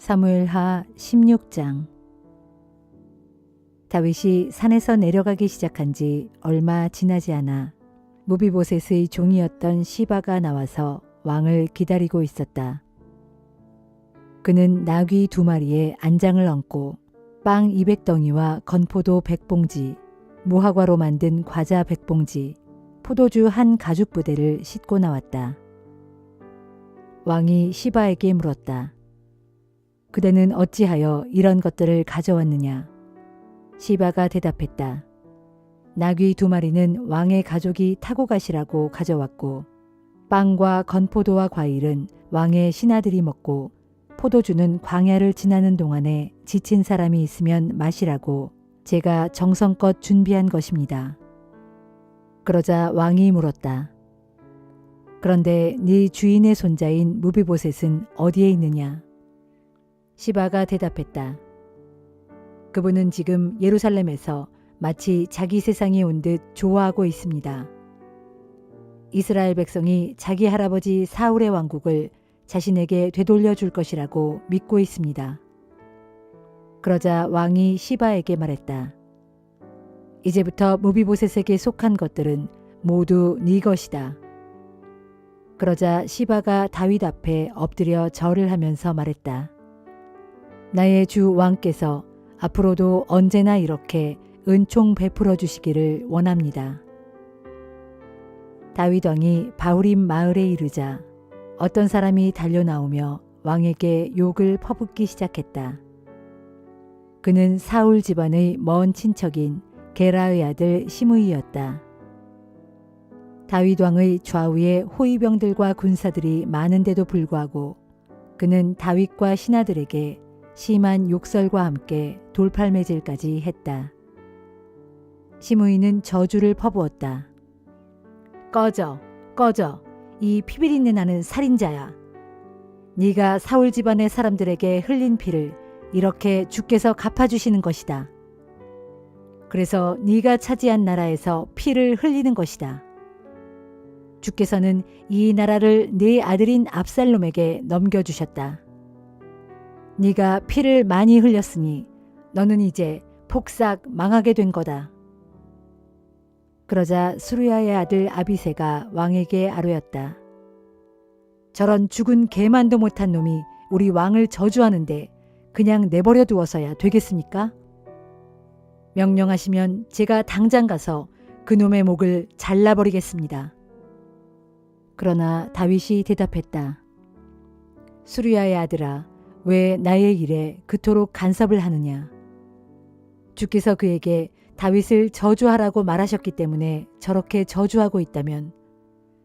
사무엘하 16장. 다윗이 산에서 내려가기 시작한 지 얼마 지나지 않아 무비보셋의 종이었던 시바가 나와서 왕을 기다리고 있었다. 그는 나귀 2마리에 안장을 얹고 빵 200덩이와 건포도 100봉지, 무화과로 만든 과자 100봉지, 포도주 한 가죽 부대를 싣고 나왔다. 왕이 시바에게 물었다. 그대는 어찌하여 이런 것들을 가져왔느냐? 시바가 대답했다. 나귀 2마리는 왕의 가족이 타고 가시라고 가져왔고, 빵과 건포도와 과일은 왕의 신하들이 먹고, 포도주는 광야를 지나는 동안에 지친 사람이 있으면 마시라고 제가 정성껏 준비한 것입니다. 그러자 왕이 물었다. 그런데 네 주인의 손자인 무비보셋은 어디에 있느냐? 시바가 대답했다. 그분은 지금 예루살렘에서 마치 자기 세상에 온 듯 좋아하고 있습니다. 이스라엘 백성이 자기 할아버지 사울의 왕국을 자신에게 되돌려 줄 것이라고 믿고 있습니다. 그러자 왕이 시바에게 말했다. 이제부터 무비보셋에게 속한 것들은 모두 네 것이다. 그러자 시바가 다윗 앞에 엎드려 절을 하면서 말했다. 나의 주 왕께서 앞으로도 언제나 이렇게 은총 베풀어 주시기를 원합니다. 다윗 왕이 바후림 마을에 이르자 어떤 사람이 달려나오며 왕에게 욕을 퍼붓기 시작했다. 그는 사울 집안의 먼 친척인 게라의 아들 시므이였다. 다윗 왕의 좌우에 호위병들과 군사들이 많은데도 불구하고 그는 다윗과 신하들에게 심한 욕설과 함께 돌팔매질까지 했다. 시므이는 저주를 퍼부었다. 꺼져, 꺼져, 이 피비린내 나는 살인자야. 네가 사울 집안의 사람들에게 흘린 피를 이렇게 주께서 갚아주시는 것이다. 그래서 네가 차지한 나라에서 피를 흘리는 것이다. 주께서는 이 나라를 네 아들인 압살롬에게 넘겨주셨다. 네가 피를 많이 흘렸으니 너는 이제 폭삭 망하게 된 거다. 그러자 수르야의 아들 아비새가 왕에게 아뢰었다. 저런 죽은 개만도 못한 놈이 우리 왕을 저주하는데 그냥 내버려 두어서야 되겠습니까? 명령하시면 제가 당장 가서 그놈의 목을 잘라버리겠습니다. 그러나 다윗이 대답했다. 수르야의 아들아, 왜 나의 일에 그토록 간섭을 하느냐? 주께서 그에게 다윗을 저주하라고 말하셨기 때문에 저렇게 저주하고 있다면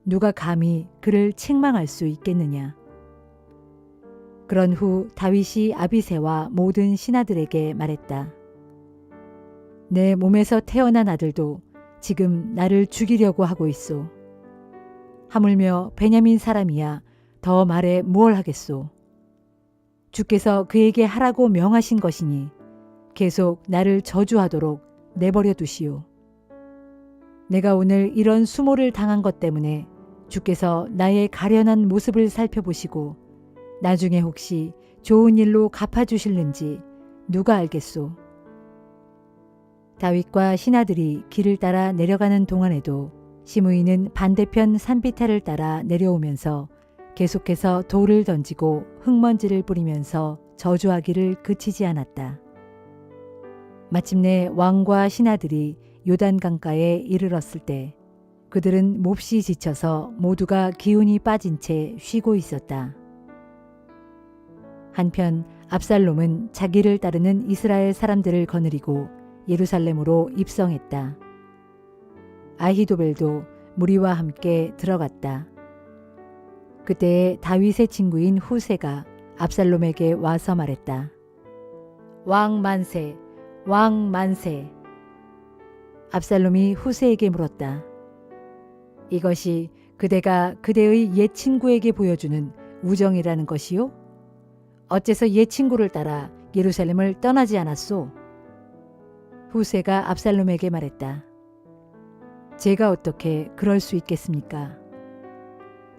누가 감히 그를 책망할 수 있겠느냐? 그런 후 다윗이 아비새와 모든 신하들에게 말했다. 내 몸에서 태어난 아들도 지금 나를 죽이려고 하고 있소. 하물며 베냐민 사람이야 더 말해 무얼 하겠소? 주께서 그에게 하라고 명하신 것이니 계속 나를 저주하도록 내버려 두시오. 내가 오늘 이런 수모를 당한 것 때문에 주께서 나의 가련한 모습을 살펴보시고 나중에 혹시 좋은 일로 갚아주실는지 누가 알겠소. 다윗과 신하들이 길을 따라 내려가는 동안에도 시므이는 반대편 산비탈을 따라 내려오면서 계속해서 돌을 던지고 흙먼지를 뿌리면서 저주하기를 그치지 않았다. 마침내 왕과 신하들이 요단강가에 이르렀을 때 그들은 몹시 지쳐서 모두가 기운이 빠진 채 쉬고 있었다. 한편 압살롬은 자기를 따르는 이스라엘 사람들을 거느리고 예루살렘으로 입성했다. 아히도벨도 무리와 함께 들어갔다. 그때 다윗의 친구인 후세가 압살롬에게 와서 말했다. 왕 만세, 왕 만세. 압살롬이 후세에게 물었다. 이것이 그대가 그대의 옛 친구에게 보여주는 우정이라는 것이요? 어째서 옛 친구를 따라 예루살렘을 떠나지 않았소? 후세가 압살롬에게 말했다. 제가 어떻게 그럴 수 있겠습니까?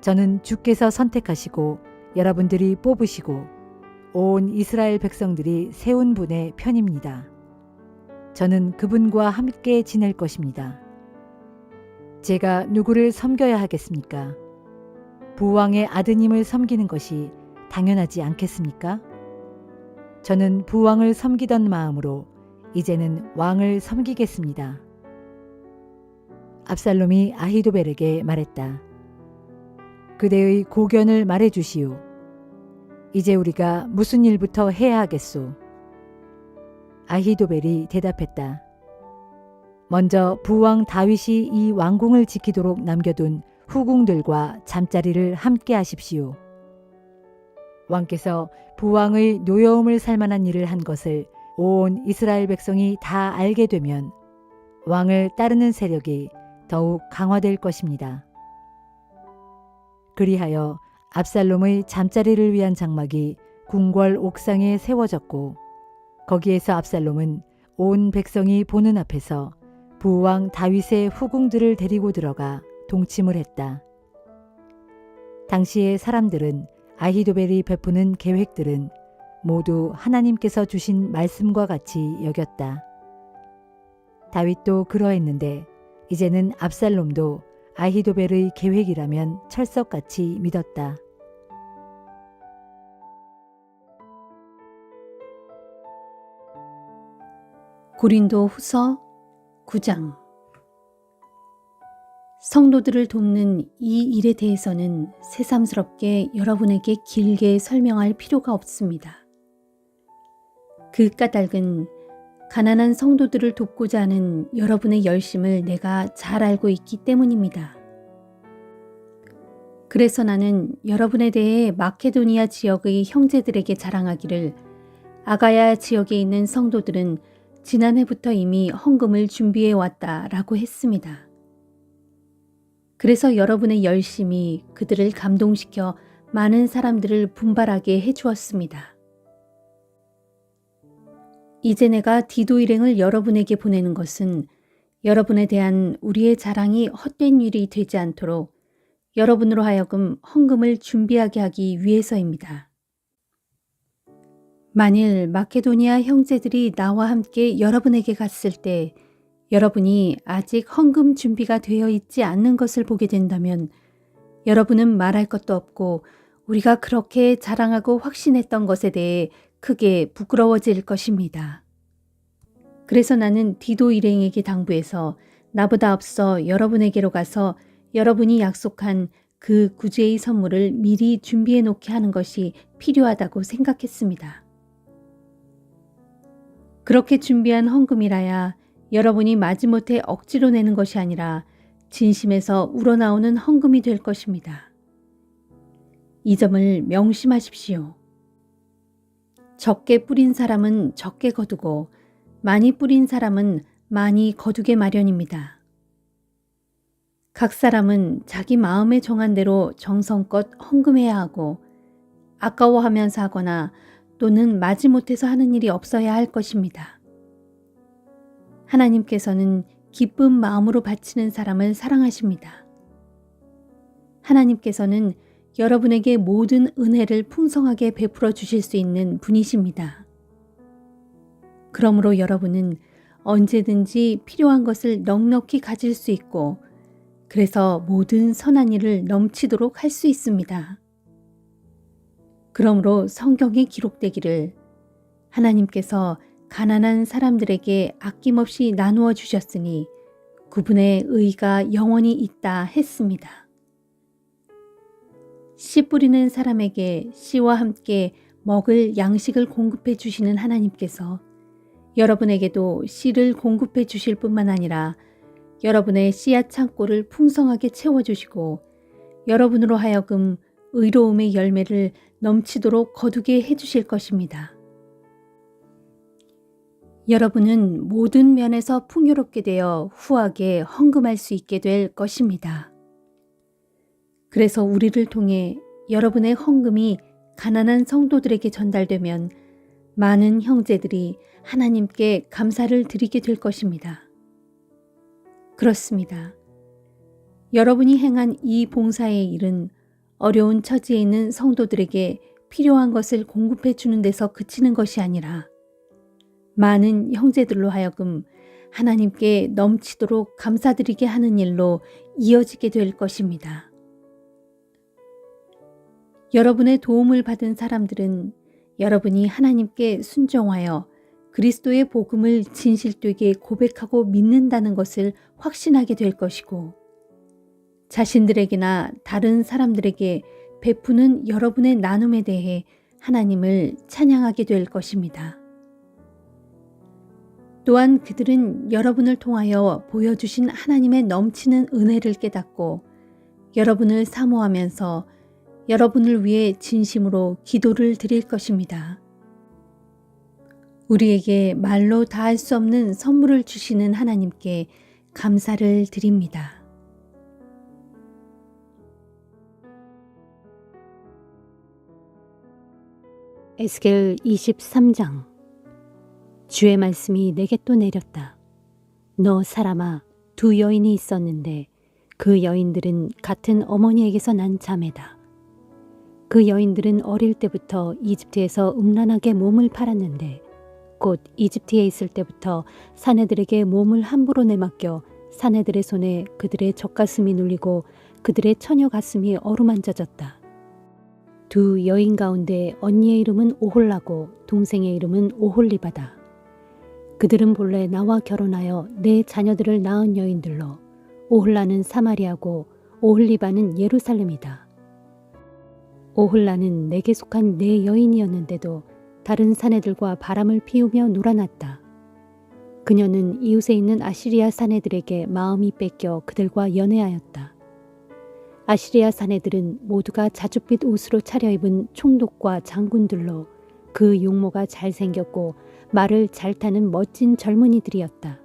저는 주께서 선택하시고 여러분들이 뽑으시고 온 이스라엘 백성들이 세운 분의 편입니다. 저는 그분과 함께 지낼 것입니다. 제가 누구를 섬겨야 하겠습니까? 부왕의 아드님을 섬기는 것이 당연하지 않겠습니까? 저는 부왕을 섬기던 마음으로 이제는 왕을 섬기겠습니다. 압살롬이 아히도벨에게 말했다. 그대의 고견을 말해 주시오. 이제 우리가 무슨 일부터 해야 하겠소? 아히도벨이 대답했다. 먼저 부왕 다윗이 이 왕궁을 지키도록 남겨둔 후궁들과 잠자리를 함께 하십시오. 왕께서 부왕의 노여움을 살만한 일을 한 것을 온 이스라엘 백성이 다 알게 되면 왕을 따르는 세력이 더욱 강화될 것입니다. 그리하여 압살롬의 잠자리를 위한 장막이 궁궐 옥상에 세워졌고 거기에서 압살롬은 온 백성이 보는 앞에서 부왕 다윗의 후궁들을 데리고 들어가 동침을 했다. 당시의 사람들은 아히도벨이 베푸는 계획들은 모두 하나님께서 주신 말씀과 같이 여겼다. 다윗도 그러했는데 이제는 압살롬도 아히도벨의 계획이라면 철석같이 믿었다. 고린도 후서 9장. 성도들을 돕는 이 일에 대해서는 새삼스럽게 여러분에게 길게 설명할 필요가 없습니다. 그 까닭은 가난한 성도들을 돕고자 하는 여러분의 열심을 내가 잘 알고 있기 때문입니다. 그래서 나는 여러분에 대해 마케도니아 지역의 형제들에게 자랑하기를 아가야 지역에 있는 성도들은 지난해부터 이미 헌금을 준비해 왔다라고 했습니다. 그래서 여러분의 열심이 그들을 감동시켜 많은 사람들을 분발하게 해주었습니다. 이제 내가 디도 일행을 여러분에게 보내는 것은 여러분에 대한 우리의 자랑이 헛된 일이 되지 않도록 여러분으로 하여금 헌금을 준비하게 하기 위해서입니다. 만일 마케도니아 형제들이 나와 함께 여러분에게 갔을 때 여러분이 아직 헌금 준비가 되어 있지 않는 것을 보게 된다면 여러분은 말할 것도 없고 우리가 그렇게 자랑하고 확신했던 것에 대해 크게 부끄러워질 것입니다. 그래서 나는 디도 일행에게 당부해서 나보다 앞서 여러분에게로 가서 여러분이 약속한 그 구제의 선물을 미리 준비해 놓게 하는 것이 필요하다고 생각했습니다. 그렇게 준비한 헌금이라야 여러분이 마지못해 억지로 내는 것이 아니라 진심에서 우러나오는 헌금이 될 것입니다. 이 점을 명심하십시오. 적게 뿌린 사람은 적게 거두고 많이 뿌린 사람은 많이 거두게 마련입니다. 각 사람은 자기 마음에 정한 대로 정성껏 헌금해야 하고 아까워하면서 하거나 또는 마지못해서 하는 일이 없어야 할 것입니다. 하나님께서는 기쁜 마음으로 바치는 사람을 사랑하십니다. 하나님께서는 여러분에게 모든 은혜를 풍성하게 베풀어 주실 수 있는 분이십니다. 그러므로 여러분은 언제든지 필요한 것을 넉넉히 가질 수 있고 그래서 모든 선한 일을 넘치도록 할 수 있습니다. 그러므로 성경에 기록되기를 하나님께서 가난한 사람들에게 아낌없이 나누어 주셨으니 그분의 의가 영원히 있다 했습니다. 씨 뿌리는 사람에게 씨와 함께 먹을 양식을 공급해 주시는 하나님께서 여러분에게도 씨를 공급해 주실 뿐만 아니라 여러분의 씨앗 창고를 풍성하게 채워주시고 여러분으로 하여금 의로움의 열매를 넘치도록 거두게 해주실 것입니다. 여러분은 모든 면에서 풍요롭게 되어 후하게 헌금할 수 있게 될 것입니다. 그래서 우리를 통해 여러분의 헌금이 가난한 성도들에게 전달되면 많은 형제들이 하나님께 감사를 드리게 될 것입니다. 그렇습니다. 여러분이 행한 이 봉사의 일은 어려운 처지에 있는 성도들에게 필요한 것을 공급해 주는 데서 그치는 것이 아니라 많은 형제들로 하여금 하나님께 넘치도록 감사드리게 하는 일로 이어지게 될 것입니다. 여러분의 도움을 받은 사람들은 여러분이 하나님께 순종하여 그리스도의 복음을 진실되게 고백하고 믿는다는 것을 확신하게 될 것이고, 자신들에게나 다른 사람들에게 베푸는 여러분의 나눔에 대해 하나님을 찬양하게 될 것입니다. 또한 그들은 여러분을 통하여 보여주신 하나님의 넘치는 은혜를 깨닫고 여러분을 사모하면서 여러분을 위해 진심으로 기도를 드릴 것입니다. 우리에게 말로 다할 수 없는 선물을 주시는 하나님께 감사를 드립니다. 에스겔 23장. 주의 말씀이 내게 또 내렸다. 너 사람아, 두 여인이 있었는데 그 여인들은 같은 어머니에게서 난 자매다. 그 여인들은 어릴 때부터 이집트에서 음란하게 몸을 팔았는데 곧 이집트에 있을 때부터 사내들에게 몸을 함부로 내맡겨 사내들의 손에 그들의 젖가슴이 눌리고 그들의 처녀 가슴이 어루만져졌다. 두 여인 가운데 언니의 이름은 오홀라고 동생의 이름은 오홀리바다. 그들은 본래 나와 결혼하여 내 자녀들을 낳은 여인들로 오홀라는 사마리아고 오홀리바는 예루살렘이다. 오홀라는 내게 속한 내 여인이었는데도 다른 사내들과 바람을 피우며 놀아났다. 그녀는 이웃에 있는 아시리아 사내들에게 마음이 뺏겨 그들과 연애하였다. 아시리아 사내들은 모두가 자줏빛 옷으로 차려입은 총독과 장군들로 그 용모가 잘생겼고 말을 잘 타는 멋진 젊은이들이었다.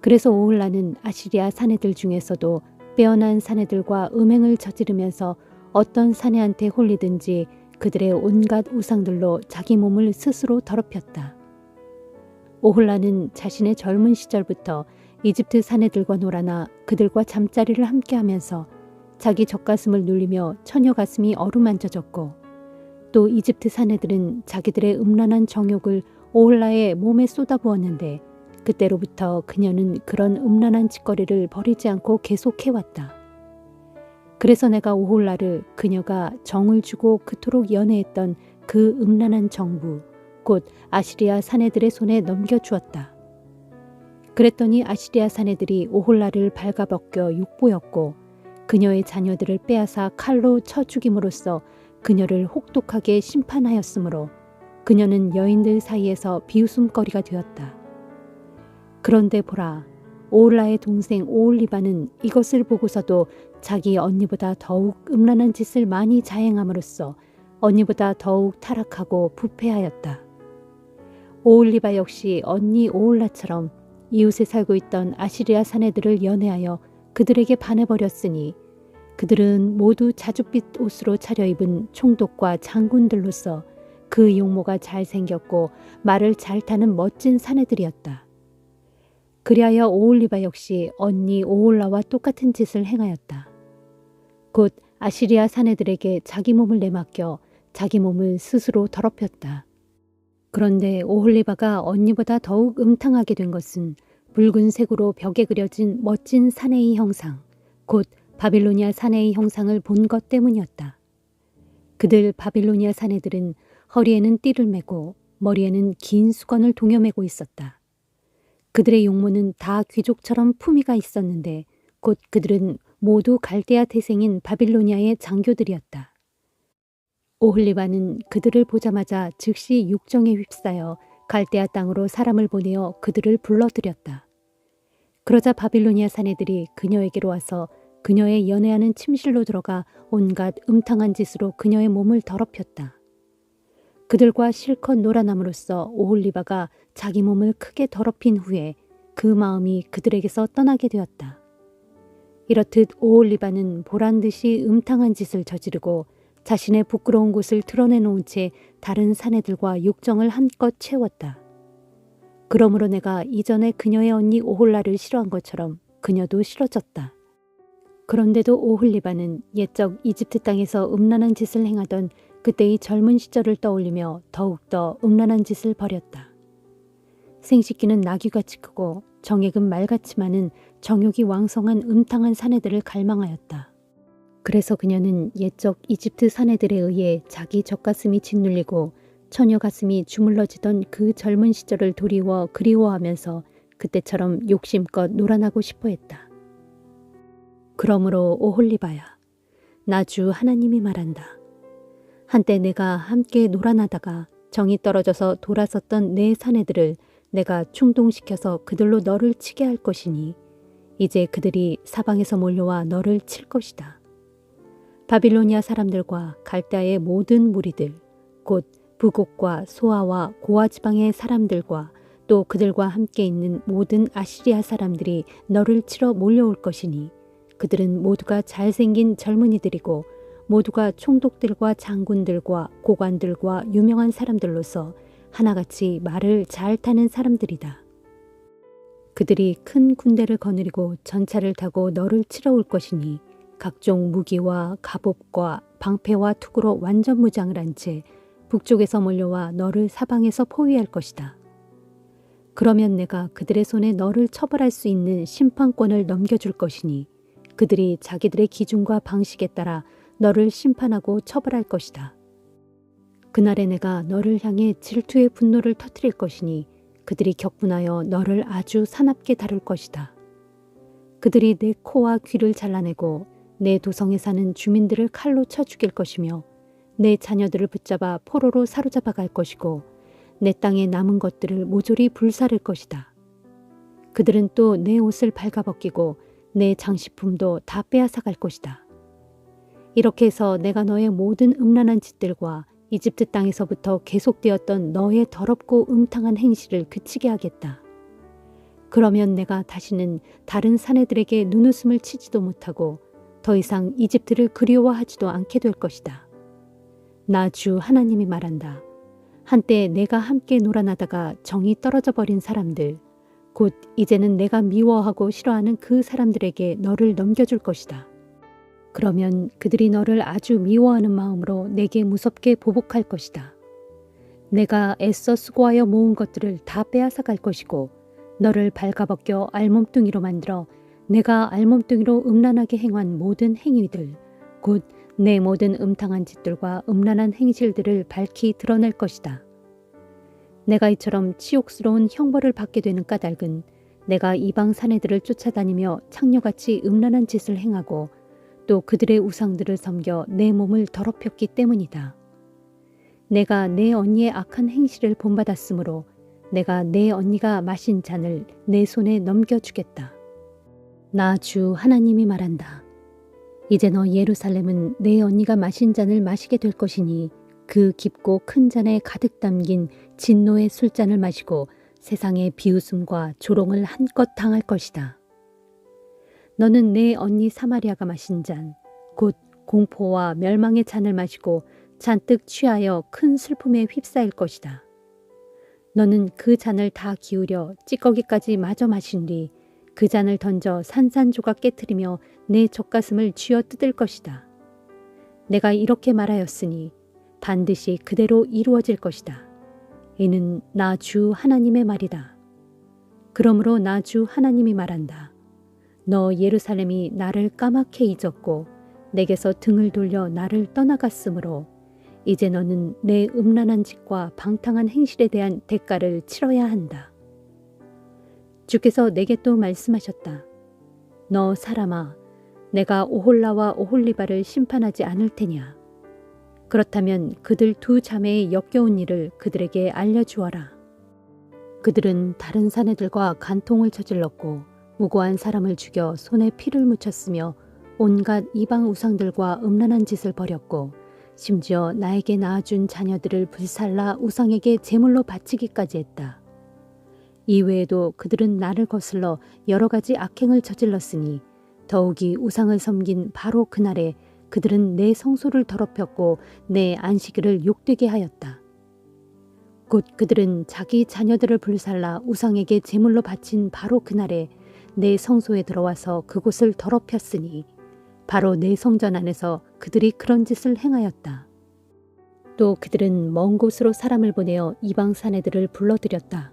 그래서 오홀라는 아시리아 사내들 중에서도 빼어난 사내들과 음행을 저지르면서 어떤 사내한테 홀리든지 그들의 온갖 우상들로 자기 몸을 스스로 더럽혔다. 오홀라는 자신의 젊은 시절부터 이집트 사내들과 놀아나 그들과 잠자리를 함께하면서 자기 젖가슴을 눌리며 처녀 가슴이 어루만져졌고, 또 이집트 사내들은 자기들의 음란한 정욕을 오홀라의 몸에 쏟아부었는데 그때로부터 그녀는 그런 음란한 짓거리를 버리지 않고 계속해왔다. 그래서 내가 오홀라를 그녀가 정을 주고 그토록 연애했던 그 음란한 정부, 곧 아시리아 사내들의 손에 넘겨주었다. 그랬더니 아시리아 사내들이 오홀라를 발가벗겨 욕보였고 그녀의 자녀들을 빼앗아 칼로 쳐 죽임으로써 그녀를 혹독하게 심판하였으므로 그녀는 여인들 사이에서 비웃음거리가 되었다. 그런데 보라, 오홀라의 동생 오홀리바는 이것을 보고서도 자기 언니보다 더욱 음란한 짓을 많이 자행함으로써 언니보다 더욱 타락하고 부패하였다. 오홀리바 역시 언니 오홀라처럼 이웃에 살고 있던 아시리아 사내들을 연애하여 그들에게 반해버렸으니 그들은 모두 자줏빛 옷으로 차려입은 총독과 장군들로서 그 용모가 잘생겼고 말을 잘 타는 멋진 사내들이었다. 그리하여 오홀리바 역시 언니 오홀라와 똑같은 짓을 행하였다. 곧 아시리아 사내들에게 자기 몸을 내맡겨 자기 몸을 스스로 더럽혔다. 그런데 오홀리바가 언니보다 더욱 음탕하게 된 것은 붉은색으로 벽에 그려진 멋진 사내의 형상, 곧 바빌로니아 사내의 형상을 본 것 때문이었다. 그들 바빌로니아 사내들은 허리에는 띠를 메고 머리에는 긴 수건을 동여매고 있었다. 그들의 용모는 다 귀족처럼 품위가 있었는데 곧 그들은 모두 갈대아 태생인 바빌로니아의 장교들이었다. 오홀리바는 그들을 보자마자 즉시 육정에 휩싸여 갈대아 땅으로 사람을 보내어 그들을 불러들였다. 그러자 바빌로니아 사내들이 그녀에게로 와서 그녀의 연애하는 침실로 들어가 온갖 음탕한 짓으로 그녀의 몸을 더럽혔다. 그들과 실컷 놀아남으로써 오홀리바가 자기 몸을 크게 더럽힌 후에 그 마음이 그들에게서 떠나게 되었다. 이렇듯 오홀리바는 보란듯이 음탕한 짓을 저지르고 자신의 부끄러운 곳을 드러내놓은 채 다른 사내들과 욕정을 한껏 채웠다. 그러므로 내가 이전에 그녀의 언니 오홀라를 싫어한 것처럼 그녀도 싫어졌다. 그런데도 오홀리바는 옛적 이집트 땅에서 음란한 짓을 행하던 그때의 젊은 시절을 떠올리며 더욱더 음란한 짓을 벌였다. 생식기는 나귀같이 크고 정액은 말같이 많은 정욕이 왕성한 음탕한 사내들을 갈망하였다. 그래서 그녀는 옛적 이집트 사내들에 의해 자기 젖가슴이 짓눌리고 처녀 가슴이 주물러지던 그 젊은 시절을 도리워 그리워하면서 그때처럼 욕심껏 놀아나고 싶어 했다. 그러므로 오홀리바야, 나 주 하나님이 말한다. 한때 내가 함께 놀아나다가 정이 떨어져서 돌아섰던 내 사내들을 내가 충동시켜서 그들로 너를 치게 할 것이니 이제 그들이 사방에서 몰려와 너를 칠 것이다. 바빌로니아 사람들과 갈대아의 모든 무리들, 곧 부곡과 소아와 고아 지방의 사람들과 또 그들과 함께 있는 모든 아시리아 사람들이 너를 치러 몰려올 것이니 그들은 모두가 잘생긴 젊은이들이고 모두가 총독들과 장군들과 고관들과 유명한 사람들로서 하나같이 말을 잘 타는 사람들이다. 그들이 큰 군대를 거느리고 전차를 타고 너를 치러 올 것이니 각종 무기와 갑옷과 방패와 투구로 완전 무장을 한 채 북쪽에서 몰려와 너를 사방에서 포위할 것이다. 그러면 내가 그들의 손에 너를 처벌할 수 있는 심판권을 넘겨줄 것이니 그들이 자기들의 기준과 방식에 따라 너를 심판하고 처벌할 것이다. 그날에 내가 너를 향해 질투의 분노를 터뜨릴 것이니 그들이 격분하여 너를 아주 사납게 다룰 것이다. 그들이 내 코와 귀를 잘라내고 내 도성에 사는 주민들을 칼로 쳐 죽일 것이며 내 자녀들을 붙잡아 포로로 사로잡아 갈 것이고 내 땅에 남은 것들을 모조리 불사를 것이다. 그들은 또 내 옷을 발가벗기고 내 장식품도 다 빼앗아 갈 것이다. 이렇게 해서 내가 너의 모든 음란한 짓들과 이집트 땅에서부터 계속되었던 너의 더럽고 음탕한 행실을 그치게 하겠다. 그러면 내가 다시는 다른 사내들에게 눈웃음을 치지도 못하고 더 이상 이집트를 그리워하지도 않게 될 것이다. 나 주 하나님이 말한다. 한때 내가 함께 놀아나다가 정이 떨어져 버린 사람들, 곧 이제는 내가 미워하고 싫어하는 그 사람들에게 너를 넘겨줄 것이다. 그러면 그들이 너를 아주 미워하는 마음으로 내게 무섭게 보복할 것이다. 내가 애써 수고하여 모은 것들을 다 빼앗아 갈 것이고 너를 발가벗겨 알몸뚱이로 만들어 내가 알몸뚱이로 음란하게 행한 모든 행위들, 곧 내 모든 음탕한 짓들과 음란한 행실들을 밝히 드러낼 것이다. 내가 이처럼 치욕스러운 형벌을 받게 되는 까닭은 내가 이방 사내들을 쫓아다니며 창녀같이 음란한 짓을 행하고 또 그들의 우상들을 섬겨 내 몸을 더럽혔기 때문이다. 내가 내 언니의 악한 행실을 본받았으므로 내가 내 언니가 마신 잔을 내 손에 넘겨주겠다. 나 주 하나님이 말한다. 이제 너 예루살렘은 내 언니가 마신 잔을 마시게 될 것이니 그 깊고 큰 잔에 가득 담긴 진노의 술잔을 마시고 세상의 비웃음과 조롱을 한껏 당할 것이다. 너는 내 언니 사마리아가 마신 잔, 곧 공포와 멸망의 잔을 마시고 잔뜩 취하여 큰 슬픔에 휩싸일 것이다. 너는 그 잔을 다 기울여 찌꺼기까지 마저 마신 뒤 그 잔을 던져 산산조각 깨트리며 내 젖가슴을 쥐어 뜯을 것이다. 내가 이렇게 말하였으니 반드시 그대로 이루어질 것이다. 이는 나 주 하나님의 말이다. 그러므로 나 주 하나님이 말한다. 너 예루살렘이 나를 까맣게 잊었고 내게서 등을 돌려 나를 떠나갔으므로 이제 너는 내 음란한 짓과 방탕한 행실에 대한 대가를 치러야 한다. 주께서 내게 또 말씀하셨다. 너 사람아, 내가 오홀라와 오홀리바를 심판하지 않을 테냐. 그렇다면 그들 두 자매의 역겨운 일을 그들에게 알려주어라. 그들은 다른 사내들과 간통을 저질렀고 무고한 사람을 죽여 손에 피를 묻혔으며 온갖 이방 우상들과 음란한 짓을 벌였고 심지어 나에게 낳아준 자녀들을 불살라 우상에게 제물로 바치기까지 했다. 이외에도 그들은 나를 거슬러 여러 가지 악행을 저질렀으니 더욱이 우상을 섬긴 바로 그날에 그들은 내 성소를 더럽혔고 내 안식일을 욕되게 하였다. 곧 그들은 자기 자녀들을 불살라 우상에게 제물로 바친 바로 그날에 내 성소에 들어와서 그곳을 더럽혔으니 바로 내 성전 안에서 그들이 그런 짓을 행하였다. 또 그들은 먼 곳으로 사람을 보내어 이방 사내들을 불러들였다.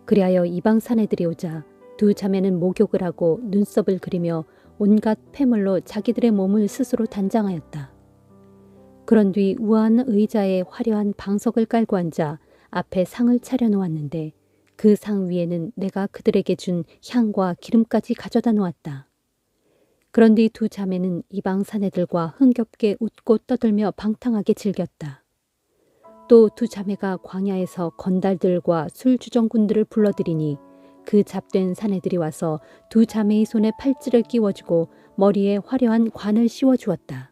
그리하여 이방 사내들이 오자 두 자매는 목욕을 하고 눈썹을 그리며 온갖 폐물로 자기들의 몸을 스스로 단장하였다. 그런 뒤 우아한 의자에 화려한 방석을 깔고 앉아 앞에 상을 차려놓았는데 그 상 위에는 내가 그들에게 준 향과 기름까지 가져다 놓았다. 그런 뒤 두 자매는 이방 사내들과 흥겹게 웃고 떠들며 방탕하게 즐겼다. 또 두 자매가 광야에서 건달들과 술주정꾼들을 불러들이니 그 잡된 사내들이 와서 두 자매의 손에 팔찌를 끼워주고 머리에 화려한 관을 씌워주었다.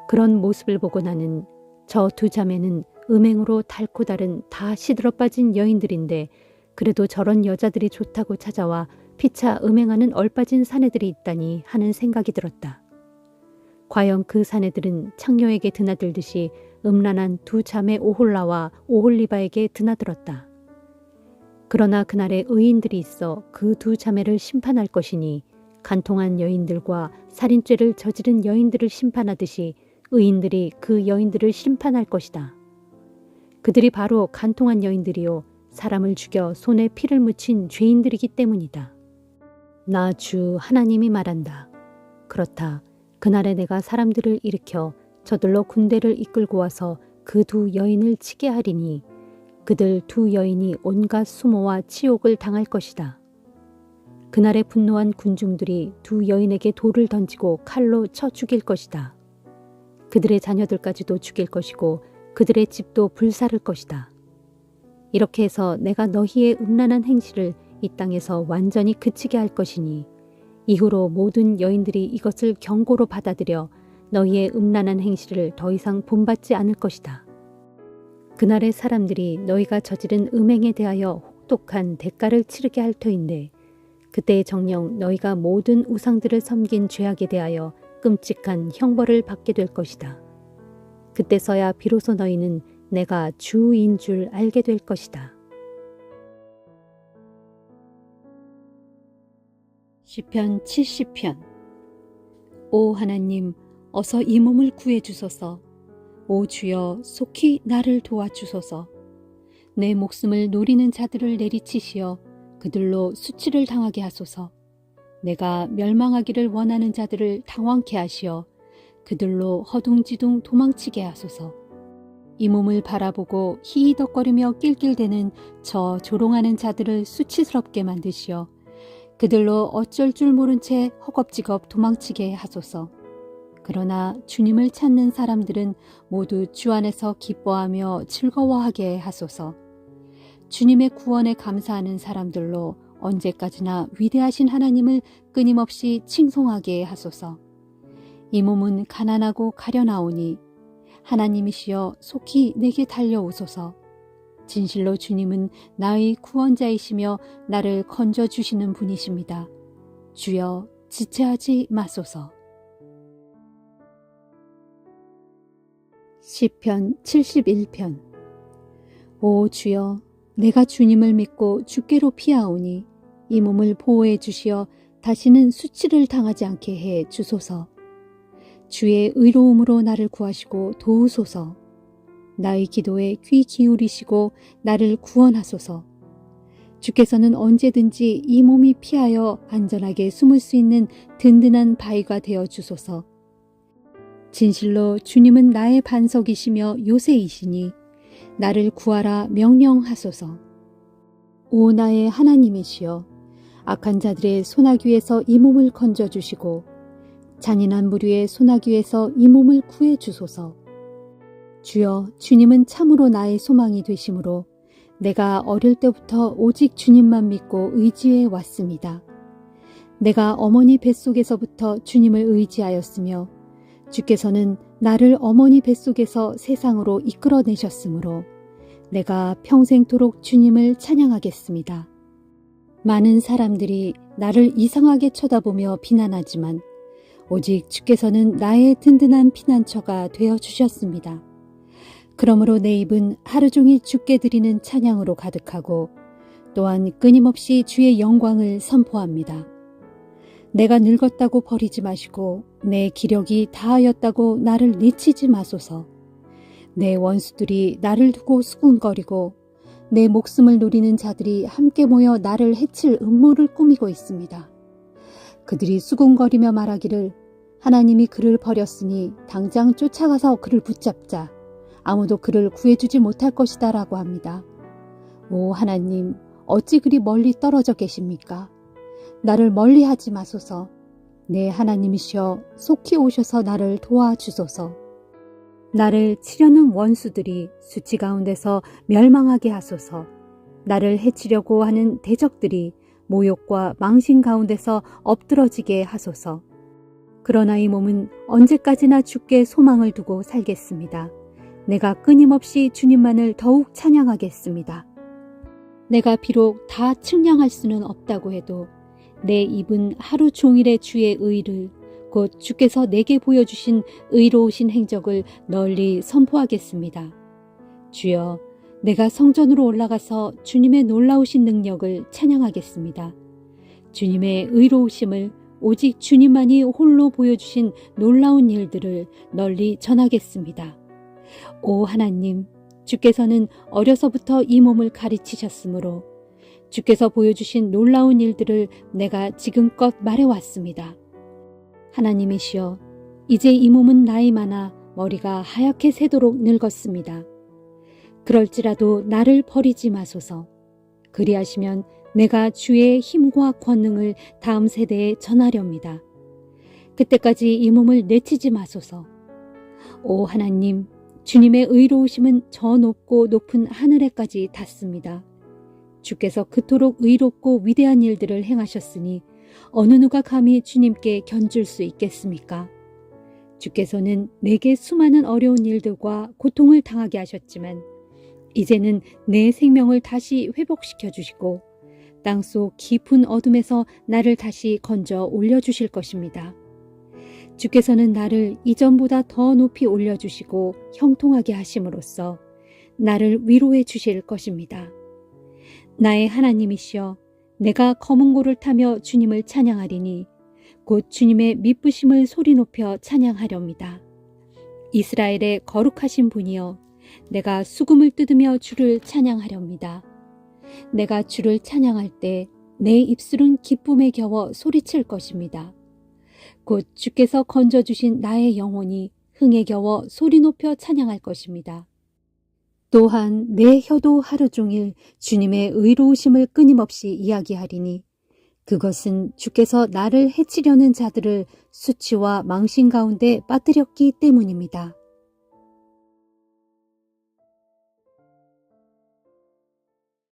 그런 모습을 보고 나는 저 두 자매는 음행으로 닳고 닳은 다 시들어 빠진 여인들인데 그래도 저런 여자들이 좋다고 찾아와 피차 음행하는 얼빠진 사내들이 있다니 하는 생각이 들었다. 과연 그 사내들은 창녀에게 드나들듯이 음란한 두 자매 오홀라와 오홀리바에게 드나들었다. 그러나 그날에 의인들이 있어 그 두 자매를 심판할 것이니 간통한 여인들과 살인죄를 저지른 여인들을 심판하듯이 의인들이 그 여인들을 심판할 것이다. 그들이 바로 간통한 여인들이요 사람을 죽여 손에 피를 묻힌 죄인들이기 때문이다. 나 주 하나님이 말한다. 그렇다. 그날에 내가 사람들을 일으켜 저들로 군대를 이끌고 와서 그 두 여인을 치게 하리니 그들 두 여인이 온갖 수모와 치욕을 당할 것이다. 그날에 분노한 군중들이 두 여인에게 돌을 던지고 칼로 쳐 죽일 것이다. 그들의 자녀들까지도 죽일 것이고 그들의 집도 불사를 것이다. 이렇게 해서 내가 너희의 음란한 행실을 이 땅에서 완전히 그치게 할 것이니 이후로 모든 여인들이 이것을 경고로 받아들여 너희의 음란한 행실을 더 이상 본받지 않을 것이다. 그날의 사람들이 너희가 저지른 음행에 대하여 혹독한 대가를 치르게 할 터인데 그때의 정녕 너희가 모든 우상들을 섬긴 죄악에 대하여 끔찍한 형벌을 받게 될 것이다. 그때서야 비로소 너희는 내가 주인 줄 알게 될 것이다. 시편 70편. 오 하나님, 어서 이 몸을 구해 주소서. 오 주여, 속히 나를 도와주소서. 내 목숨을 노리는 자들을 내리치시어 그들로 수치를 당하게 하소서. 내가 멸망하기를 원하는 자들을 당황케 하시어 그들로 허둥지둥 도망치게 하소서. 이 몸을 바라보고 히히덕거리며 낄낄대는 저 조롱하는 자들을 수치스럽게 만드시어 그들로 어쩔 줄 모른 채 허겁지겁 도망치게 하소서. 그러나 주님을 찾는 사람들은 모두 주 안에서 기뻐하며 즐거워하게 하소서. 주님의 구원에 감사하는 사람들로 언제까지나 위대하신 하나님을 끊임없이 칭송하게 하소서. 이 몸은 가난하고 가려나오니 하나님이시여 속히 내게 달려오소서. 진실로 주님은 나의 구원자이시며 나를 건져주시는 분이십니다. 주여 지체하지 마소서. 시편 71편. 오 주여, 내가 주님을 믿고 주께로 피하오니 이 몸을 보호해 주시어 다시는 수치를 당하지 않게 해 주소서. 주의 의로움으로 나를 구하시고 도우소서. 나의 기도에 귀 기울이시고 나를 구원하소서. 주께서는 언제든지 이 몸이 피하여 안전하게 숨을 수 있는 든든한 바위가 되어 주소서. 진실로 주님은 나의 반석이시며 요새이시니 나를 구하라 명령하소서. 오 나의 하나님이시여, 악한 자들의 소나귀에서 이 몸을 건져주시고 잔인한 무리의 소나귀에서 이 몸을 구해 주소서. 주여, 주님은 참으로 나의 소망이 되심으로 내가 어릴 때부터 오직 주님만 믿고 의지해 왔습니다. 내가 어머니 뱃속에서부터 주님을 의지하였으며 주께서는 나를 어머니 뱃속에서 세상으로 이끌어내셨으므로 내가 평생토록 주님을 찬양하겠습니다. 많은 사람들이 나를 이상하게 쳐다보며 비난하지만 오직 주께서는 나의 든든한 피난처가 되어주셨습니다. 그러므로 내 입은 하루 종일 주께 드리는 찬양으로 가득하고 또한 끊임없이 주의 영광을 선포합니다. 내가 늙었다고 버리지 마시고 내 기력이 다하였다고 나를 내치지 마소서. 내 원수들이 나를 두고 수군거리고 내 목숨을 노리는 자들이 함께 모여 나를 해칠 음모를 꾸미고 있습니다. 그들이 수군거리며 말하기를 하나님이 그를 버렸으니 당장 쫓아가서 그를 붙잡자. 아무도 그를 구해주지 못할 것이다 라고 합니다. 오 하나님, 어찌 그리 멀리 떨어져 계십니까? 나를 멀리하지 마소서. 내 하나님이시여 속히 오셔서 나를 도와주소서. 나를 치려는 원수들이 수치 가운데서 멸망하게 하소서. 나를 해치려고 하는 대적들이 모욕과 망신 가운데서 엎드러지게 하소서. 그러나 이 몸은 언제까지나 주께 소망을 두고 살겠습니다. 내가 끊임없이 주님만을 더욱 찬양하겠습니다. 내가 비록 다 측량할 수는 없다고 해도 내 입은 하루 종일의 주의 의를, 곧 주께서 내게 보여주신 의로우신 행적을 널리 선포하겠습니다. 주여, 내가 성전으로 올라가서 주님의 놀라우신 능력을 찬양하겠습니다. 주님의 의로우심을 오직 주님만이 홀로 보여주신 놀라운 일들을 널리 전하겠습니다. 오 하나님, 주께서는 어려서부터 이 몸을 가르치셨으므로 주께서 보여주신 놀라운 일들을 내가 지금껏 말해왔습니다. 하나님이시여, 이제 이 몸은 나이 많아 머리가 하얗게 새도록 늙었습니다. 그럴지라도 나를 버리지 마소서. 그리하시면 내가 주의 힘과 권능을 다음 세대에 전하렵니다. 그때까지 이 몸을 내치지 마소서. 오 하나님, 주님의 의로우심은 저 높고 높은 하늘에까지 닿습니다. 주께서 그토록 의롭고 위대한 일들을 행하셨으니 어느 누가 감히 주님께 견줄 수 있겠습니까? 주께서는 내게 수많은 어려운 일들과 고통을 당하게 하셨지만 이제는 내 생명을 다시 회복시켜 주시고 땅속 깊은 어둠에서 나를 다시 건져 올려주실 것입니다. 주께서는 나를 이전보다 더 높이 올려주시고 형통하게 하심으로써 나를 위로해 주실 것입니다. 나의 하나님이시여, 내가 검은 고를 타며 주님을 찬양하리니 곧 주님의 미쁘심을 소리 높여 찬양하렵니다. 이스라엘의 거룩하신 분이여, 내가 수금을 뜯으며 주를 찬양하렵니다. 내가 주를 찬양할 때 내 입술은 기쁨에 겨워 소리칠 것입니다. 곧 주께서 건져주신 나의 영혼이 흥에 겨워 소리 높여 찬양할 것입니다. 또한 내 혀도 하루 종일 주님의 의로우심을 끊임없이 이야기하리니 그것은 주께서 나를 해치려는 자들을 수치와 망신 가운데 빠뜨렸기 때문입니다.